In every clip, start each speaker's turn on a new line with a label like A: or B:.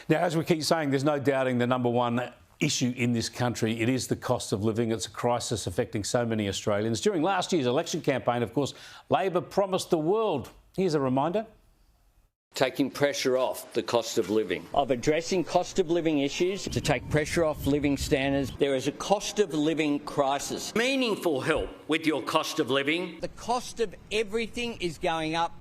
A: Now, as we keep saying, there's no doubting the number one issue in this country. It is the cost of living. It's a crisis affecting so many Australians. During last year's election campaign, of course, Labor promised the world. Here's a reminder.
B: Taking pressure off the cost of living. Of addressing cost of living issues to take pressure off living standards. There is a cost of living crisis. Meaningful help with your cost of living. The cost of everything is going up.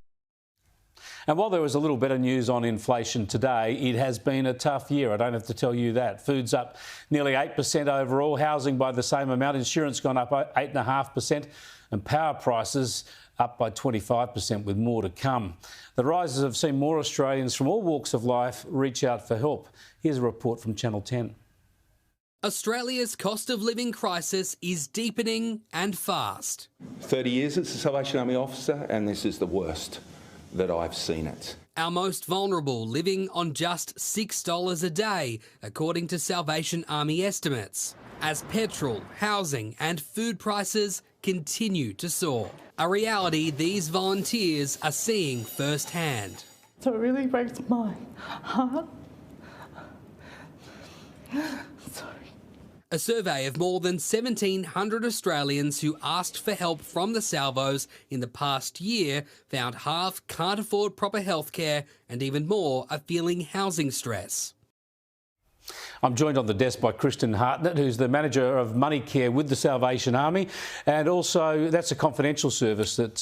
A: And while there was a little better news on inflation today, it has been a tough year. I don't have to tell you that. Food's up nearly 8% overall, housing by the same amount, insurance gone up 8.5%, and power prices up by 25%, with more to come. The rises have seen more Australians from all walks of life reach out for help. Here's a report from Channel 10.
C: Australia's cost of living crisis is deepening and fast.
D: 30 years as a Salvation Army officer, and this is the worst that I've seen it.
C: Our most vulnerable living on just $6 a day, according to Salvation Army estimates, as petrol, housing and food prices continue to soar. A reality these volunteers are seeing firsthand.
E: So it really breaks my heart. Sorry.
C: A survey of more than 1,700 Australians who asked for help from the Salvos in the past year found half can't afford proper healthcare and even more are feeling housing stress.
A: I'm joined on the desk by Kristen Hartnett, who's the manager of Money Care with the Salvation Army, and also that's a confidential service that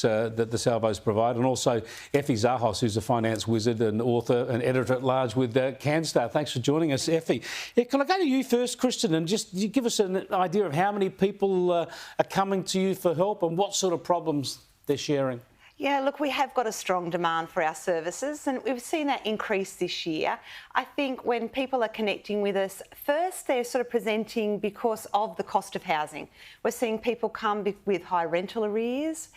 A: the Salvos provide, and also Effie Zahos, who's a finance wizard and author and editor-at-large with CanStar. Thanks for joining us, Effie. Yeah, can I go to you first, Kristen, and just give us an idea of how many people are coming to you for help and what sort of problems they're sharing?
F: Yeah, look, we have got a strong demand for our services and we've seen that increase this year. I think when people are connecting with us, first they're sort of presenting because of the cost of housing. We're seeing people come with high rental arrears,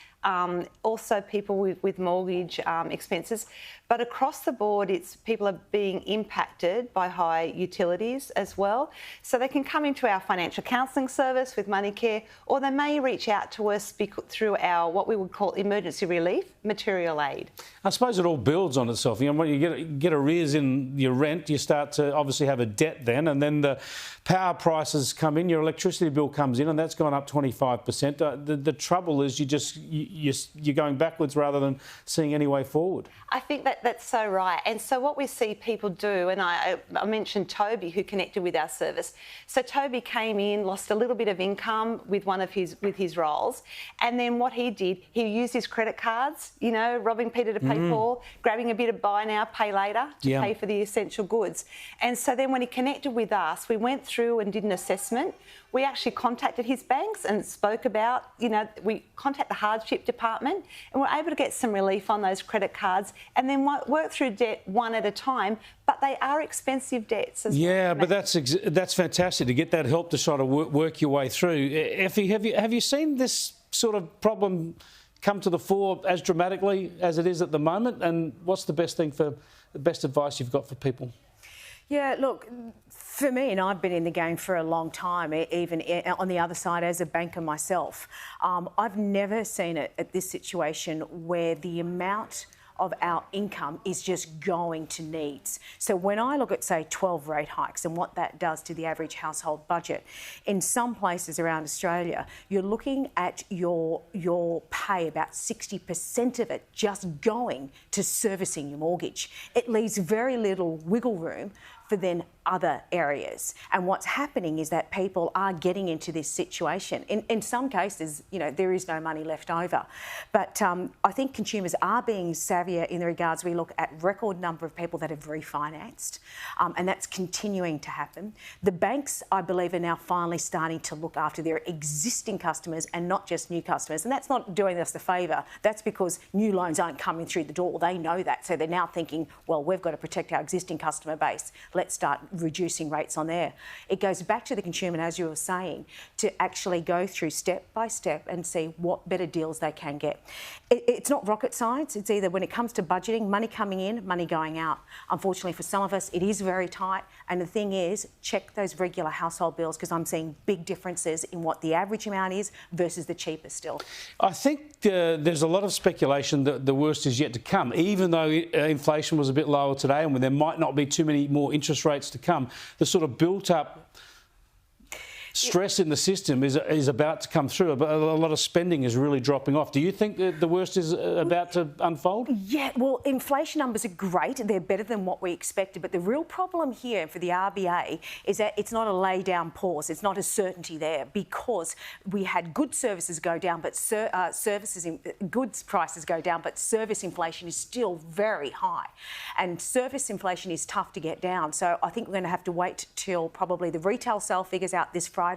F: also people with mortgage expenses. But across the board, it's people are being impacted by high utilities as well. So they can come into our financial counselling service with Money Care, or they may reach out to us through our what we would call emergency relief material aid.
A: I suppose it all builds on itself. You know, when you get arrears in your rent, you start to obviously have a debt then, and then the power prices come in, your electricity bill comes in, and that's gone up 25%. The trouble is you're going backwards rather than seeing any way forward.
F: I think that's so right. And so what we see people do, and I mentioned Toby, who connected with our service. So Toby came in, lost a little bit of income with his roles, and then what he did, he used his credit cards, you know, robbing Peter to pay Paul, grabbing a bit of buy now, pay later to pay for the essential goods. And so then when he connected with us, we went through and did an assessment. We actually contacted his banks and spoke about, you know, we contact the hardship department and we're able to get some relief on those credit cards and then work through debt one at a time, but they are expensive debts as well.
A: Yeah, but that's fantastic to get that help to sort of work your way through. Effie, have you seen this sort of problem come to the fore as dramatically as it is at the moment? And what's the best advice you've got for people?
G: Yeah, look, for me, and I've been in the game for a long time, even on the other side as a banker myself, I've never seen it at this situation where the amount of our income is just going to needs. So when I look at, say, 12 rate hikes and what that does to the average household budget, in some places around Australia, you're looking at your pay, about 60% of it just going to servicing your mortgage. It leaves very little wiggle room for then other areas. And what's happening is that people are getting into this situation. In some cases, you know, there is no money left over. But I think consumers are being savvier in the regards we look at record number of people that have refinanced, and that's continuing to happen. The banks, I believe, are now finally starting to look after their existing customers and not just new customers. And that's not doing us a favour. That's because new loans aren't coming through the door. They know that. So they're now thinking, well, we've got to protect our existing customer base. Let's start reducing rates on there. It goes back to the consumer, as you were saying, to actually go through step by step and see what better deals they can get. It's not rocket science. It's either when it comes comes to budgeting, money coming in, money going out. Unfortunately for some of us, it is very tight. And the thing is, check those regular household bills, because I'm seeing big differences in what the average amount is versus the cheapest still.
A: I think there's a lot of speculation that the worst is yet to come, even though inflation was a bit lower today and when there might not be too many more interest rates to come. The sort of built-up stress in the system is about to come through, but a lot of spending is really dropping off. Do you think that the worst is about to unfold?
G: Yeah, well, inflation numbers are great. They're better than what we expected. But the real problem here for the RBA is that it's not a lay-down pause. It's not a certainty there, because we had goods services go down, but goods prices go down, but service inflation is still very high. And service inflation is tough to get down. So I think we're going to have to wait till probably the retail sale figures out this Friday.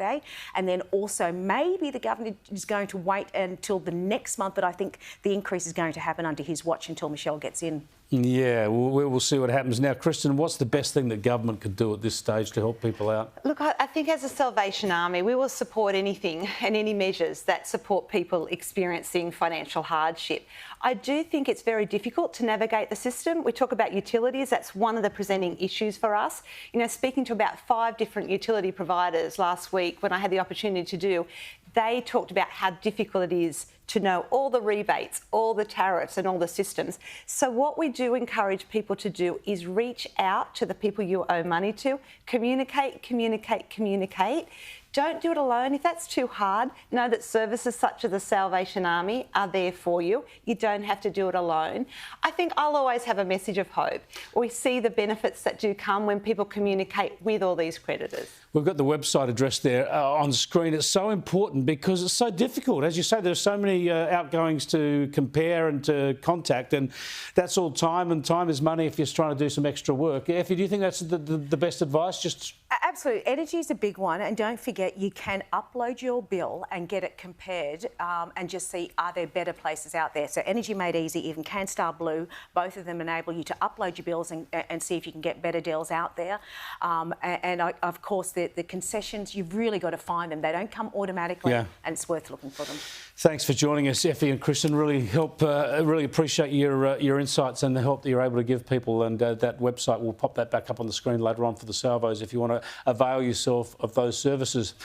G: And then also maybe the government is going to wait until the next month, but I think the increase is going to happen under his watch until Michelle gets in.
A: Yeah, we'll see what happens. Now, Kristen, what's the best thing that government could do at this stage to help people out?
F: Look, I think as a Salvation Army, we will support anything and any measures that support people experiencing financial hardship. I do think it's very difficult to navigate the system. We talk about utilities. That's one of the presenting issues for us. You know, speaking to about 5 different utility providers last week when I had the opportunity to do, they talked about how difficult it is to know all the rebates, all the tariffs and all the systems. So what we do encourage people to do is reach out to the people you owe money to, communicate, communicate, communicate. Don't do it alone. If that's too hard, know that services such as the Salvation Army are there for you. You don't have to do it alone. I think I'll always have a message of hope. We see the benefits that do come when people communicate with all these creditors. We've
A: got the website address there on screen. It's so important because it's so difficult. As you say, there's so many outgoings to compare and to contact, and that's all time, and time is money if you're trying to do some extra work. Effie, do you think that's the best advice?
G: Absolutely. Energy is a big one, and don't forget you can upload your bill and get it compared and just see, are there better places out there? So Energy Made Easy, even CanStar Blue, both of them enable you to upload your bills and see if you can get better deals out there. Of course, the concessions, you've really got to find them. They don't come automatically, and it's worth looking for them.
A: Thanks for joining us, Effie and Kristen. Really appreciate your insights and the help that you're able to give people. And that website, we'll pop that back up on the screen later on for the salvos if you want to avail yourself of those services.